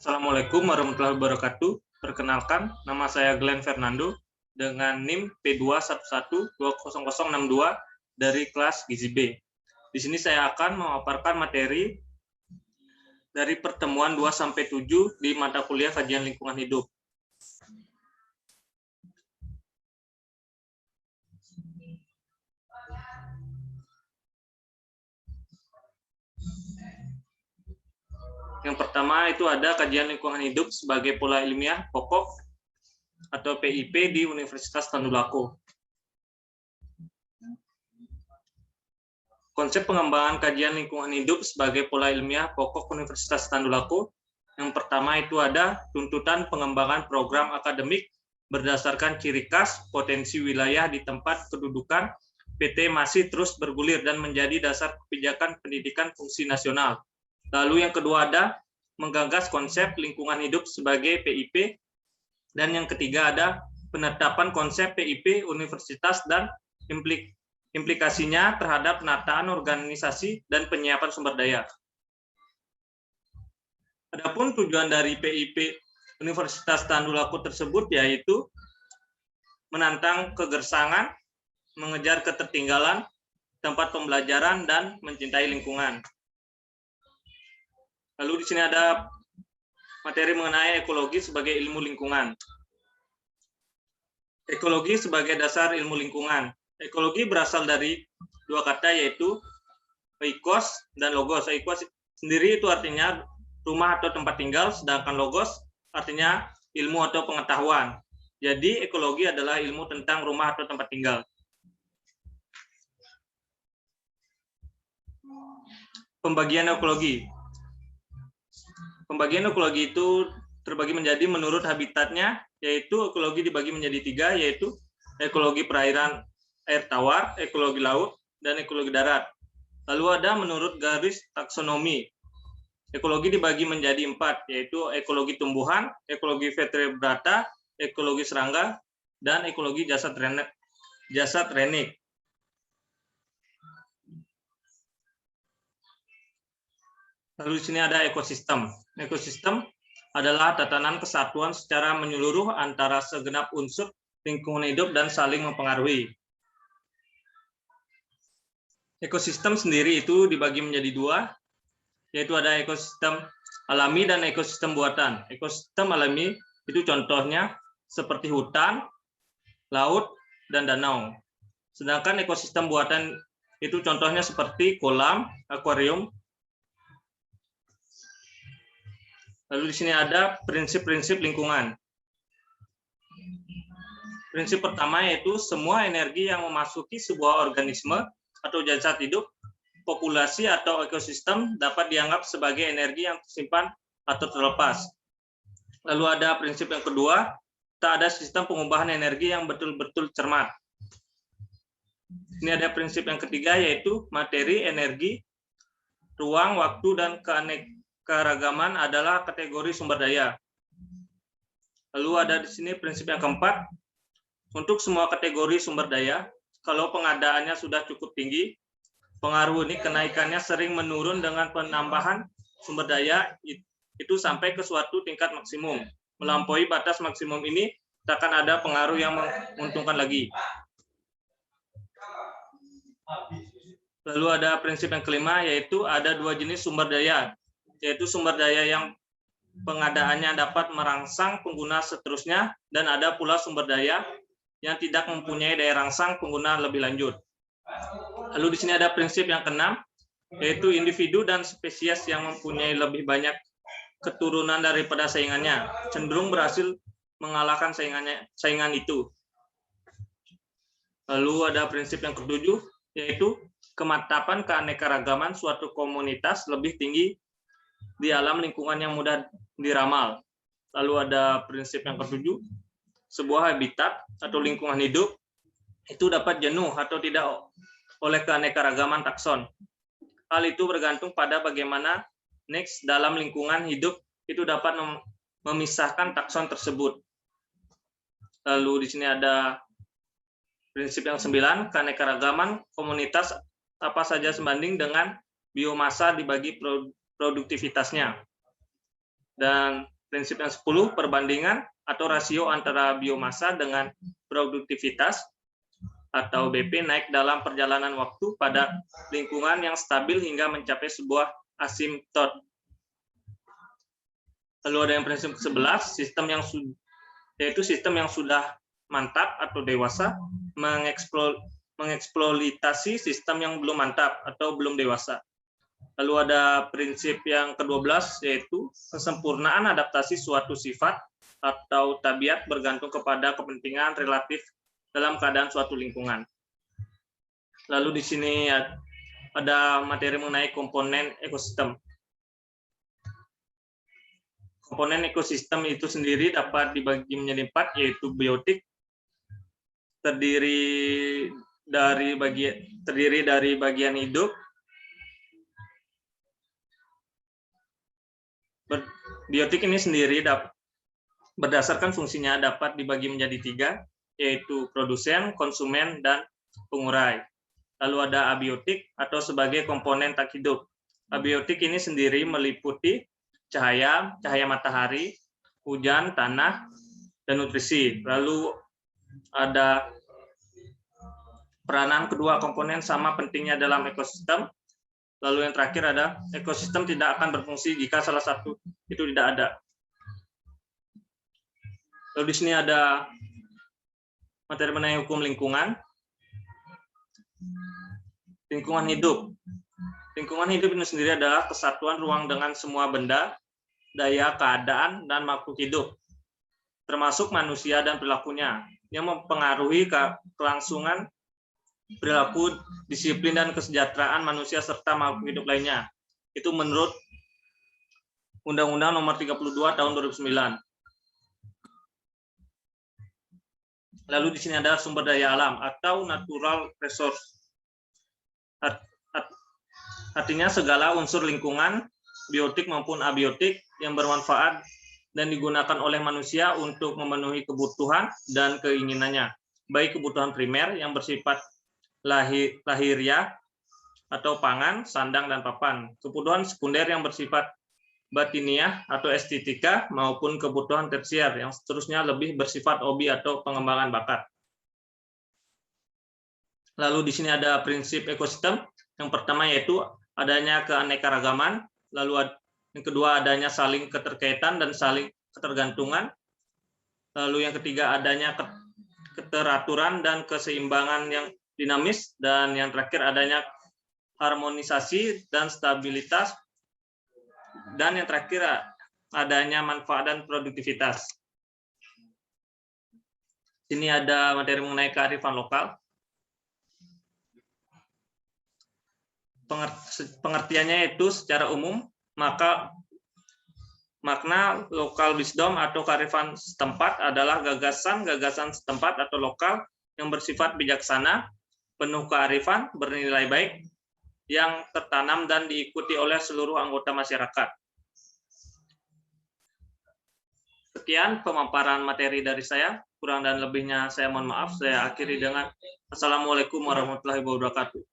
Assalamualaikum warahmatullahi wabarakatuh. Perkenalkan, nama saya Glenn Fernando dengan NIM P211200062 dari kelas Gizi B. Di sini saya akan memaparkan materi dari pertemuan 2-7 di mata kuliah kajian lingkungan hidup. Yang pertama itu ada kajian lingkungan hidup sebagai pola ilmiah pokok atau PIP di Universitas Tadulako. Konsep pengembangan kajian lingkungan hidup sebagai pola ilmiah pokok Universitas Tadulako. Yang pertama itu ada tuntutan pengembangan program akademik berdasarkan ciri khas potensi wilayah di tempat kedudukan PT masih terus bergulir dan menjadi dasar kebijakan pendidikan fungsi nasional. Lalu yang kedua ada menggagas konsep lingkungan hidup sebagai PIP. Dan yang ketiga ada penetapan konsep PIP universitas dan implikasinya terhadap penataan organisasi dan penyiapan sumber daya. Adapun tujuan dari PIP Universitas Tadulako tersebut yaitu menantang kegersangan, mengejar ketertinggalan, tempat pembelajaran, dan mencintai lingkungan. Lalu di sini ada materi mengenai ekologi sebagai ilmu lingkungan. Ekologi sebagai dasar ilmu lingkungan. Ekologi berasal dari dua kata yaitu oikos dan logos. Oikos sendiri itu artinya rumah atau tempat tinggal, sedangkan logos artinya ilmu atau pengetahuan. Jadi ekologi adalah ilmu tentang rumah atau tempat tinggal. Pembagian ekologi. Pembagian ekologi itu terbagi menjadi menurut habitatnya, yaitu ekologi dibagi menjadi 3, yaitu ekologi perairan air tawar, ekologi laut, dan ekologi darat. Lalu ada menurut garis taksonomi. Ekologi dibagi menjadi 4, yaitu ekologi tumbuhan, ekologi vertebrata, ekologi serangga, dan ekologi jasad renik. Lalu di sini ada ekosistem. Ekosistem adalah tatanan kesatuan secara menyeluruh antara segenap unsur lingkungan hidup dan saling mempengaruhi. Ekosistem sendiri itu dibagi menjadi 2, yaitu ada ekosistem alami dan ekosistem buatan. Ekosistem alami itu contohnya seperti hutan, laut, dan danau. Sedangkan ekosistem buatan itu contohnya seperti kolam, akuarium. Lalu di sini ada prinsip-prinsip lingkungan. Prinsip pertama yaitu semua energi yang memasuki sebuah organisme atau jasad hidup, populasi atau ekosistem dapat dianggap sebagai energi yang tersimpan atau terlepas. Lalu ada prinsip yang kedua, tak ada sistem pengubahan energi yang betul-betul cermat. Ini ada prinsip yang ketiga yaitu materi, energi, ruang, waktu, dan keanekaragaman adalah kategori sumber daya. Lalu ada di sini prinsip yang keempat, untuk semua kategori sumber daya, kalau pengadaannya sudah cukup tinggi, pengaruh ini kenaikannya sering menurun dengan penambahan sumber daya itu sampai ke suatu tingkat maksimum. Melampaui batas maksimum ini, takkan ada pengaruh yang menguntungkan lagi. Lalu ada prinsip yang kelima, yaitu ada 2 jenis sumber daya, yaitu sumber daya yang pengadaannya dapat merangsang pengguna seterusnya, dan ada pula sumber daya yang tidak mempunyai daya rangsang pengguna lebih lanjut. Lalu di sini ada prinsip yang keenam, yaitu individu dan spesies yang mempunyai lebih banyak keturunan daripada saingannya, cenderung berhasil mengalahkan saingan itu. Lalu ada prinsip yang ketujuh, yaitu kemantapan keanekaragaman suatu komunitas lebih tinggi di alam lingkungan yang mudah diramal. Lalu ada prinsip yang ketujuh, sebuah habitat atau lingkungan hidup itu dapat jenuh atau tidak oleh keanekaragaman takson. Hal itu bergantung pada bagaimana next dalam lingkungan hidup itu dapat memisahkan takson tersebut. Lalu di sini ada Prinsip yang 9, keanekaragaman komunitas apa saja sebanding dengan biomasa dibagi produktivitasnya. Dan prinsip yang 10, perbandingan atau rasio antara biomasa dengan produktivitas atau BP naik dalam perjalanan waktu pada lingkungan yang stabil hingga mencapai sebuah asimtot. Lalu ada yang prinsip 11, yaitu sistem yang sudah mantap atau dewasa mengeksploitasi sistem yang belum mantap atau belum dewasa. Lalu ada prinsip yang ke-12, yaitu kesempurnaan adaptasi suatu sifat atau tabiat bergantung kepada kepentingan relatif dalam keadaan suatu lingkungan. Lalu di sini ada materi mengenai komponen ekosistem. Komponen ekosistem itu sendiri dapat dibagi menjadi 4, yaitu biotik, terdiri dari bagian hidup. Biotik ini sendiri berdasarkan fungsinya dapat dibagi menjadi 3, yaitu produsen, konsumen, dan pengurai. Lalu ada abiotik atau sebagai komponen tak hidup. Abiotik ini sendiri meliputi cahaya matahari, hujan, tanah, dan nutrisi. Lalu ada peranan kedua komponen sama pentingnya dalam ekosistem. Lalu yang terakhir ada ekosistem tidak akan berfungsi jika salah satu itu tidak ada. Lalu di sini ada materi mengenai hukum lingkungan. Lingkungan hidup. Lingkungan hidup ini sendiri adalah kesatuan ruang dengan semua benda, daya, keadaan, dan makhluk hidup, termasuk manusia dan perilakunya, yang mempengaruhi kelangsungan perilaku, disiplin, dan kesejahteraan manusia serta makhluk hidup lainnya. Itu menurut Undang-Undang Nomor 32 Tahun 2009. Lalu di sini ada sumber daya alam atau natural resource. Artinya segala unsur lingkungan, biotik maupun abiotik yang bermanfaat dan digunakan oleh manusia untuk memenuhi kebutuhan dan keinginannya, baik kebutuhan primer yang bersifat lahiriah atau pangan, sandang, dan papan, kebutuhan sekunder yang bersifat batiniah atau estetika, maupun kebutuhan tersier yang seterusnya lebih bersifat hobi atau pengembangan bakat. Lalu di sini ada prinsip ekosistem. Yang pertama yaitu adanya keanekaragaman, lalu yang kedua adanya saling keterkaitan dan saling ketergantungan, lalu yang ketiga adanya keteraturan dan keseimbangan yang dinamis, dan yang terakhir adanya harmonisasi dan stabilitas, dan yang terakhir adanya manfaat dan produktivitas. Ini ada materi mengenai kearifan lokal. Pengertiannya itu secara umum, maka makna lokal wisdom atau kearifan setempat adalah gagasan setempat atau lokal yang bersifat bijaksana, penuh kearifan, bernilai baik, yang tertanam dan diikuti oleh seluruh anggota masyarakat. Sekian pemaparan materi dari saya, kurang dan lebihnya saya mohon maaf. Saya akhiri dengan Assalamualaikum warahmatullahi wabarakatuh.